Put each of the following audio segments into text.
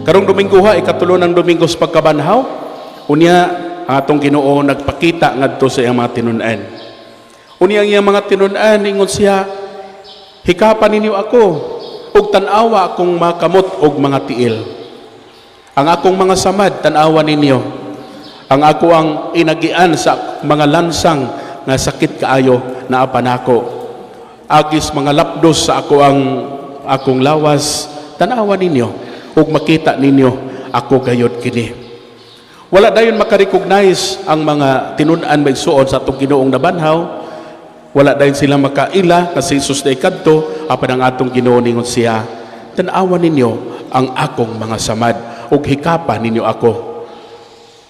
Karong Domingo ha, ikatulo ng Domingo sa pagkabanhaw, unya ang atong Ginoo nagpakita ngadto sa iyang mga tinun-an. Unya ang iyang mga tinun-an ingon siya, hikapan ninyo ako ug tan-awa akong makamot og mga tiil. Ang akong mga samad tan-awa ninyo. Ang ako ang inagian sa mga lansang nga sakit kaayo na apanako. Agis mga lapdos sa akong lawas tan-awa ninyo ug makita ninyo ako gayud kini. Wala dayon makarecognize ang mga tinun-an may suod sa atong Ginoong nabanhaw. Wala dayon sila makaila kasi Jesus na ikadto apan ang atong Ginoo ningon siya, tan-awa ninyo ang akong mga samad ug hikapan ninyo ako.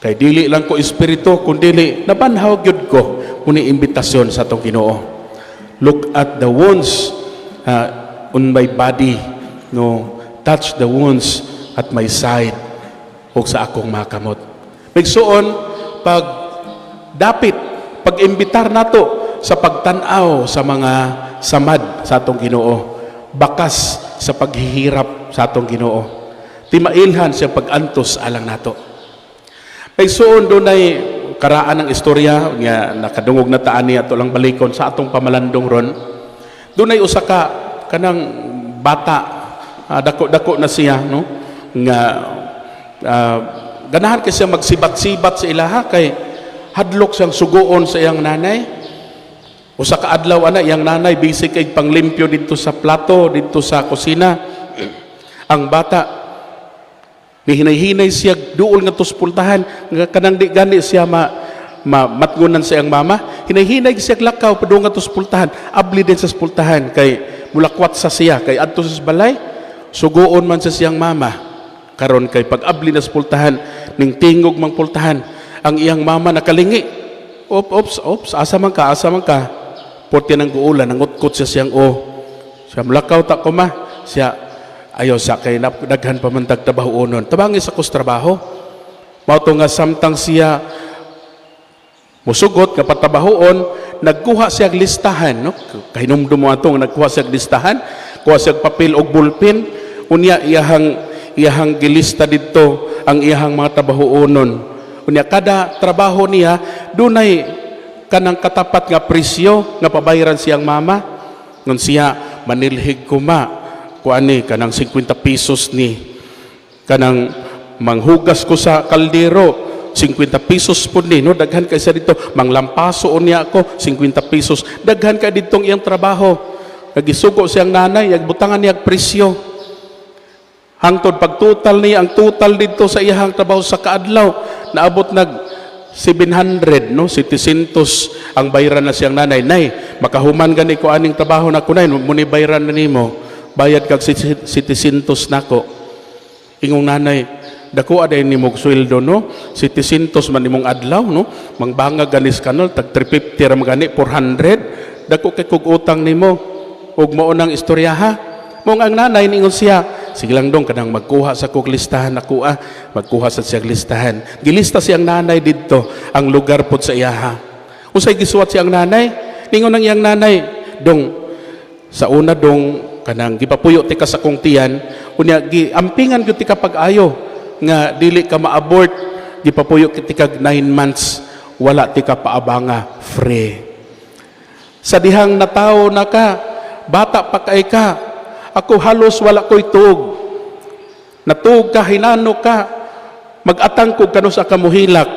Kay dili lang ko espiritu kundi nabanhaw gyud ko muni imbitasyon sa atong Ginoo. Look at the wounds on my body, no, touch the wounds at my side ug sa akong makamot. Migsuon pag dapit pag-imbitar nato sa pagtan-aw sa mga samad sa atong Ginoo, bakas sa paghihirap sa atong Ginoo, timailhan siya pag-antos alang nato. Migsuon dunay karaan ng istorya nga nakadungog na taan niya ato lang balikon sa atong pamalandong ron. Dunay usa ka kanang bata, dako-dako na siya, no, nga ganahan kasi magsibat-sibat sa ilaha kay hadlok siyang suguon sa iyang nanay. Usa ka adlaw ana iyang nanay busy kay panglimpyo dito sa plato dito sa kusina. Ang bata nihinay-hinay siya duol nga tuspultahan nga kanang di gani siya matgunan sa iyang mama. Hinay-hinay siya lakaw padung nga tuspultahan, abli din sa spultahan kay mulakwat sa siya kay adto sa balay suguon man sa siyang mama. Karon kay pag-abli na sa pultahan ning tingog mang pultahan ang iyang mama nakalingi. Ops, asa man ka? Porte ng guulan nangutkot siya siyang siya mulakaw ta ko ma. Siya ayo sa kay daghan pa man trabaho tabangi sa kus trabaho. Mao to nga samtang siya musugot nga patabahoon, nagkuha siya listahan, no? Kay numdum mo atong nagkuha siya listahan, kuha siya papel og bulpin, unya iyahang gilista dito ang iyahang mga trabahoonon. Unya kada trabaho niya dunay kanang katapat nga presyo nga pabayaran siyang mama. Ngon siya manilhig kuma kuani kanang 50 pesos ni kanang manghugas ko sa kaldero 50 pesos po ni, no, daghan kay sa dito manglampaso niya ako 50 pesos, daghan kay ditong iyang trabaho. Nagisugo siyang nanay agbutangan niya presyo. Hangtod pagtotal niya, ang total dito sa iyang trabaho sa kaadlaw, naabot nag 700, no? 700 ang bayaran na siyang nanay. Nay, makahuman gani ko aning trabaho na kunay, muni bayaran na nimo. Bayad kag 700 nako. Ingong nanay, dako aday nimo sweldo, no? 700 man imong adlaw, no? Mangbangag ganis kanol tag 350 ra magani 400. Dako kay kog utang nimo. Ug mao nang istorya ha. Mong ang nanay ningon siya, sige lang dong kanang magkuha sa kog listahan ako magkuha sa siyang listahan. Gilista siyang nanay didto ang lugar pod sa iyaha. Unsay gisuwat siyang nanay? Ningon ang iyang nanay, dong sa una dong kanang gipapuyo ti ka sa kong tiyan, unya giampingan gyud ti ka pag-ayo nga dili ka ma-abort, gipapuyo ti ka 9 months, wala ti ka paabanga, free. Sa dihang natawo na ka, bata pa kay ka, ako halos wala ko'y tuog. Natuog ka, hinano ka, mag-atang ko kano sa kamuhilak,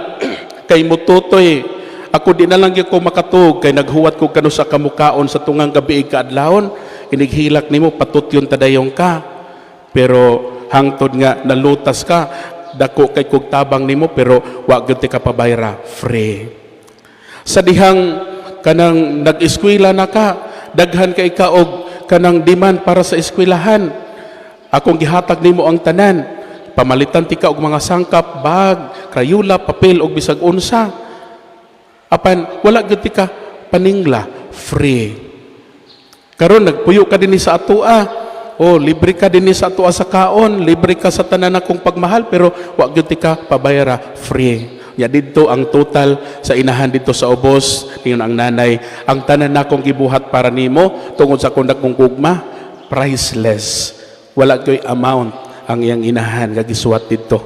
kay mututoy, ako di na lang yung ko makatuog, kay naghuwat ko kano sa kamukaon sa tungang gabi kaadlawon, inighilak nimo patutyon tadayong ka. Pero hangtod nga nalutas ka, dako kay kog tabang nimo, pero wag gyud ti ka pabayra, free. Sa dihang kanang nag-eskwela na ka, daghan kay ka og kanang demand para sa eskwelahan. Akong gihatag nimo ang tanan. Pamalitan ti ka og mga sangkap, bag, krayula, papel og bisag unsa. Apan wala gyud ti ka paningla, free. Karon nagpuyo ka dinhi sa atoa. Libre ka dinhi sa atoa sa kaon, libre ka sa tanan akong pagmahal, pero wa gyud ti ka pabayra, free. Ya dito ang total sa inahan dito sa ubos, niyon ang nanay, ang tanan nakong gibuhat para nimo tungod sa kundak kong gugma, priceless. Wala ko'y amount ang iyang inahan gagisuwat dito.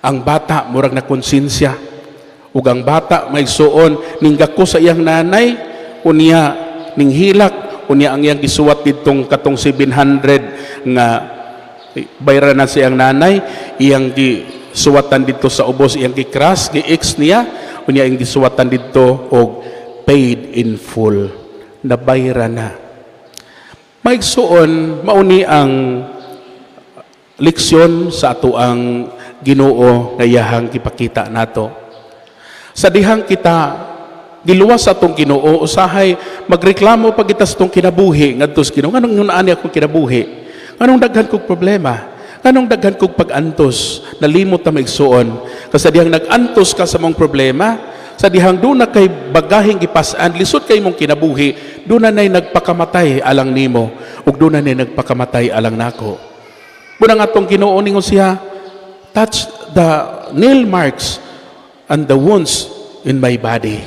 Ang bata murag na konsensya ug ang bata may suon ning gako sa iyang nanay unya ning hilak unya ang iyang gisuwat ditong katong 700 nga bayra na siyang nanay iyang gisuwatan dito sa ubos iyang gikras gi-ex niya unya iyang gisuwatan dito og paid in full na bayra na. Maigsuon mauni ang leksyon sa ato ang Ginoo nga iyahang gipakita nato. Sa dihang kita giluwas sa atong Ginoo usahay magreklamo pag kita sa atong kinabuhi ngadto sa Ginoo. Nganong ani akong kinabuhi? Nganong daghan kog problema? Nganong daghan kog pag-antos? Nalimot ta maigsuon. Kasi dihang nag-antos ka sa mong problema, sa dihang doon na kay bagahing gipasan, lisod kay mong kinabuhi, doon na nagpakamatay alang nimo, ug doon na nagpakamatay alang nako. Bunang atong Ginoo ningon siya, touch the nail marks and the wounds in my body.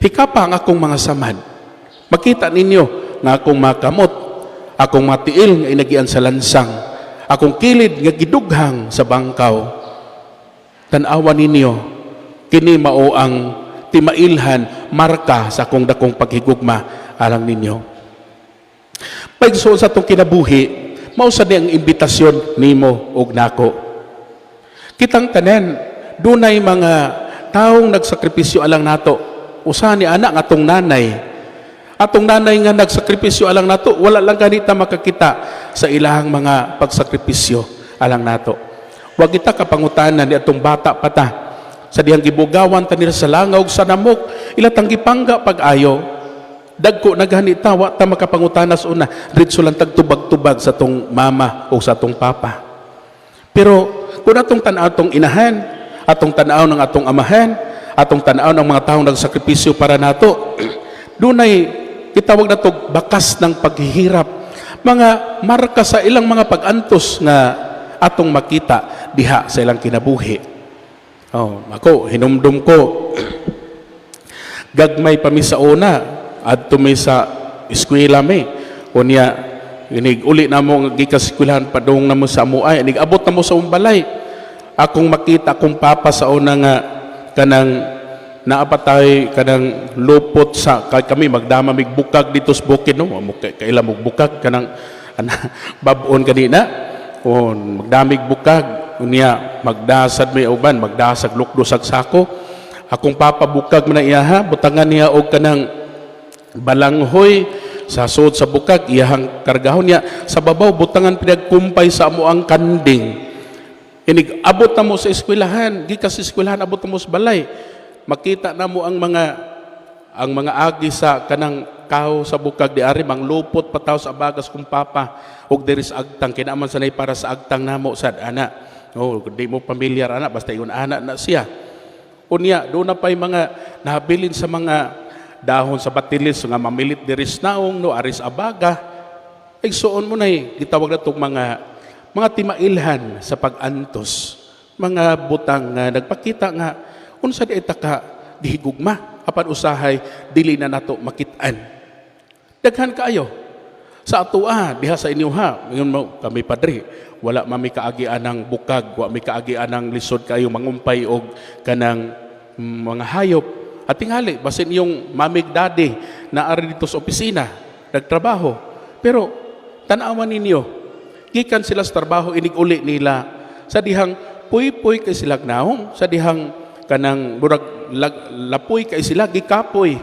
Hikapa ang akong mga samad. Makita ninyo nga akong makamot, akong matiil nga inagian sa lansang, akong kilid nga gidughang sa bangkaw. Tan-awa ninyo, kini mao ang timailhan, marka sa akong dakong paghigugma alang ninyo. Paigsuon sa itong kinabuhi, mausa di ang imbitasyon nimo og nako. Kitang tanan, dunay mga taong nagsakripisyo alang nato. Usa ni anak atong nanay. Atong nanay nga nagsakripisyo alang nato, wala lang ganita makakita sa ilahang mga pagsakripisyo alang nato. Wag kita kapangutanan ni atong bata pata. Sa dihang gibugawan ta nila sa langaw sa namok, ilatang gipangga pag-ayo. Dagko naghanita wa ta makapangutanas una, diretso lang tagtubag-tubag sa atong mama o sa atong papa. Pero kung atong tanaw atong inahan, atong tanaw ng atong amahan, atong tanaw ng mga taong nagsakripisyo para nato, dunay gitawag nato bakas ng paghihirap, mga marka sa ilang mga pag-antos nga atong makita diha sa ilang kinabuhi. Ako hinumdum ko gagmay pa mi sa una adto mi sa eskwela mi unya inig uli na mo gikas eskwelahan padung na mo sa amuay inig abot na mo sa umbalay akong makita akong papa sa una nga kanang naapatay kanang lupot sa kami magdama mig bukag dito sa bukid no kaila mo bukag kanang babon kanina o magdamig bukag unya magdasad may uban magdasag lukdo sako akong papa bukag man iyaha butangan niya og kanang balanghoy sa sud sa bukag iyahang kargahon niya sa babaw butangan pinagkumpay sa amo ang kanding inig abot na mo sa eskwelahan gikas eskwelahan abot na mo sa balay makita na mo ang mga agi sa kanang kaho sa bukag di ari mang lupot pataw sa bagas kung papa og diri sa agtang kinaman sanay para sa agtang namo sad ana di mo pamilyar ana basta ingon ana na siya unya do na pay mga nabilin sa mga dahon sa batilis nga mamilit diris naong no aris abaga ay suon mo nay gitawag natong mga timailhan sa pag-antos mga butang nga nagpakita nga unsa di taka dihigugma apan usahay dili na nato makitaan daghan kaayo sa atoa diha sa inyo ha ingon mo kami padre wala mami kaagian ng bukag wa mi kaagian ng lisod kayo mangumpay og kanang mga hayop at tingali, basin yung mamig daddy na ari dito sa opisina, nagtrabaho. Pero, tanawan ninyo, gikan sila sa trabaho, inig-uli nila, sa dihang puy-puy kay sila naong, sa dihang kanang murag lapoy kay sila, gikapoy.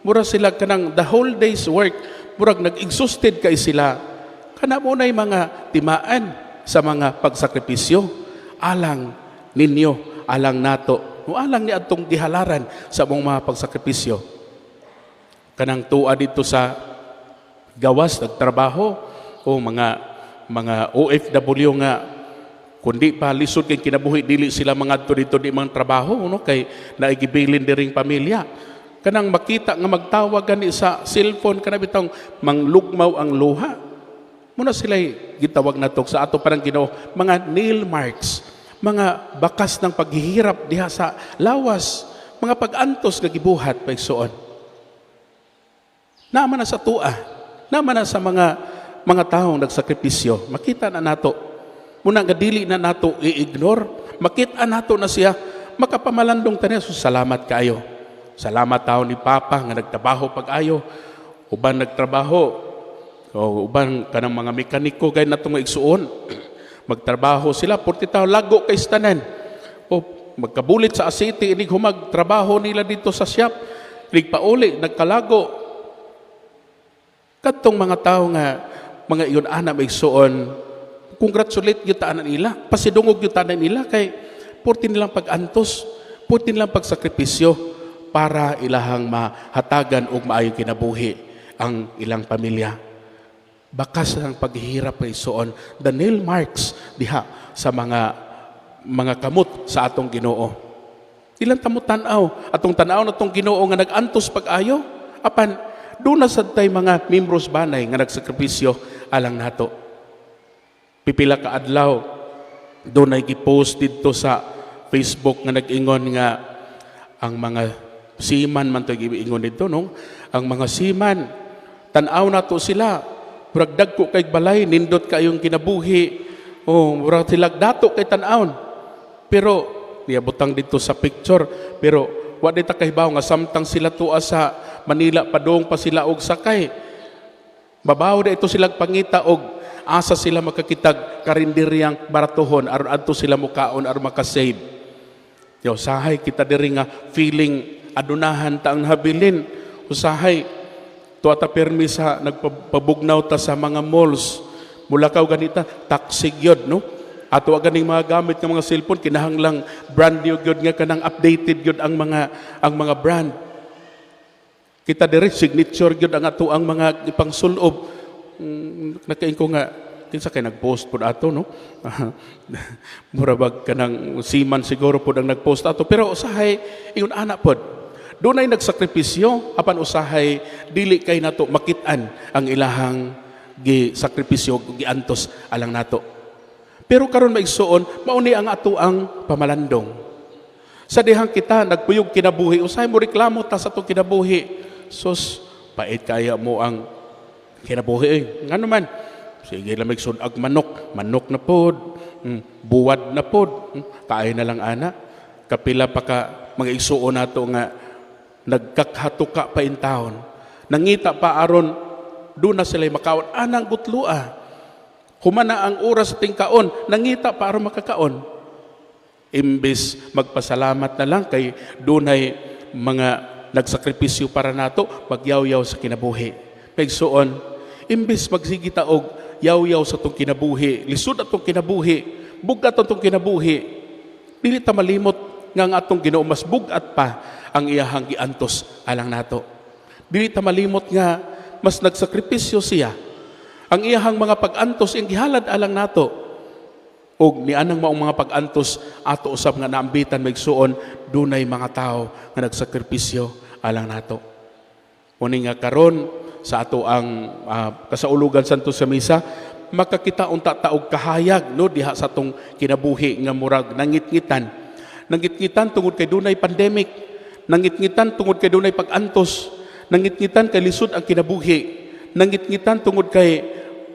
Murag sila kanang the whole day's work, murag nag-exhausted kay sila. Kana mo na mga timaan sa mga pagsakripisyo, alang ninyo, alang nato, alang ni atong gihalaran sa mong mga pagsakripisyo. Kanang tuwa dito sa gawas, nagtrabaho, o mga OFW nga, kundi pa lisod kay kinabuhi, dili sila mga dito di mga trabaho, no? Kay naigibilin diring pamilya. Kanang makita nga magtawag gani sa cellphone, kanang bitang manglugmaw ang luha. Muna sila gitawag na to sa ato parang Ginoo, mga nail marks, mga bakas ng paghihirap diha sa lawas, mga pag-antos nga gibuhat paigsuon. Naman na sa tua, naman na sa mga taong nagsakripisyo. Makita na nato Muna nga dili na nato i-ignore, makita nato na siya, makapamalandong taniya. So salamat kayo. Salamat tao ni Papa nga nagtrabaho pag-ayo. Uban nagtrabaho, o uban kanang mga mekaniko gay natong igsuon. Magtrabaho sila, 40 taon lago kay stanan. O magkabulit sa asiti, inig humagtrabaho nila dito sa shop. Inig pauli, nagkalago. Katong mga tao nga, mga iyon ana may igsuon, congratulate yung tanan nila, pasidungog yung tanan nila, kay 40 nilang pag-antos, 40 nilang pagsakripisyo para ilahang mahatagan o maayong kinabuhi ang ilang pamilya. Bakas ng paghihirap ay soon, the nail marks diha sa mga kamot sa atong Ginoo. Ilang tamo tanaw, atong tanaw na atong Ginoo nga nag-antos pag-ayo, apan doon na sad tay mga membros banay nga nagsakripisyo alang nato. Pipila ka adlaw, doon ay gipost dito sa Facebook nga nag-ingon nga ang mga seaman man to giingon dito, no? Ang mga seaman, tanaw na to sila, muragdag ko kay balay, nindot kayong kinabuhi, o murag silag dato kay tanaon. Pero, niabutang dito sa picture, pero wala ta kahibaw nga samtang sila tuwa sa Manila, padong pa sila og sakay. Babaw na ito silang pangita og asa sila makakitag karinderyang baratuhon aron adto sila mukaon aron makasave. Yo sahay kita diri nga feeling adunahan ta ang habilin. Usahay tuwa ta permi sa nagpabugnaw ta sa mga malls. Mulakaw ganita taxi gyud, no? Ato ganing mga gamit ng mga cellphone kinahanglang brand new gyud nga kanang updated gyud ang mga brand. Kita diri signature gyud ang ato ang mga ipangsulob. Nakain ko nga kinsa kay nagpost pud ato, no? Murabag kanang seaman siguro pud ang nagpost ato, pero usahay ingon ana pod. Dunay nagsakripisyo apan usahay dili kay nato makit-an ang ilahang gisakripisyo giantos alang nato. Pero karon maigsuon mao ni ang ato ang pamalandong. Sa dihang kita nagpuyog kinabuhi, usahay mo reklamo ta sa atong kinabuhi. Sus, pait kaya mo ang kinabuhi. Nga naman, sige lang magsunag manok na pod, buwad na pod, kain na lang ana. Kapila pa ka mga igsuon nato nga nagkakhatuka pa in taon. Nangita pa aron doon na sila makaon. Anang gutlua. Humana ang oras ting kaon, nangita pa aron makakaon. Imbes magpasalamat na lang kay dunay mga nagsakripisyo para nato, magyaw-yaw sa kinabuhi. Pagsuon, imbes magsigita og yaw-yaw sa tong kinabuhi, lisod atong kinabuhi, bugat atong kinabuhi, dili ta malimot nga ang atong Ginoo mas bugat pa ang iyahang giantos alang nato. Dili ta malimot nga mas nagsakripisyo siya. Ang iyahang mga pag-antos ing gihalad alang nato. Og ni anang maong mga pag-antos ato usab nga naambitan maigsuon dunay mga tao nga nagsakripisyo alang nato. Uni nga karon sa ato ang kasaulugan santo sa misa, makakita unta taog kahayag no diha sa atong kinabuhi nga murag nangitngitan. Nangitngitan tungod kay dunay pandemic, nangitngitan tungod kay dunay pag-antos, nangitngitan kay lisod ang kinabuhi, nangitngitan tungod kay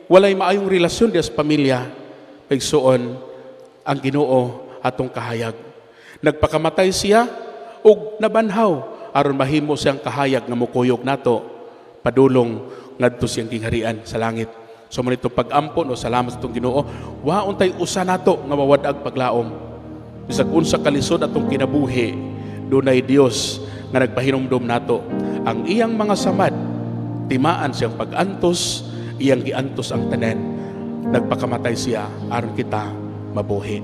walay maayong relasyon diha sa pamilya. Pagsuon ang Ginoo atong kahayag. Nagpakamatay siya ug nabanhaw aron mahimo siyang kahayag nga mukuyog nato padulong ngadto siyang gingharian sa langit. So mo nito pag-ampon o salamat sa atong Ginoo, waon tay usa nato nga mawadag paglaom. Bisag unsa kalisod atong kinabuhi, dunay Dios nga nagpahinumdom nato. Ang iyang mga samad, timaan siyang pag-antos, iyang giantos ang tanan. Nagpakamatay siya aron kita mabuhi.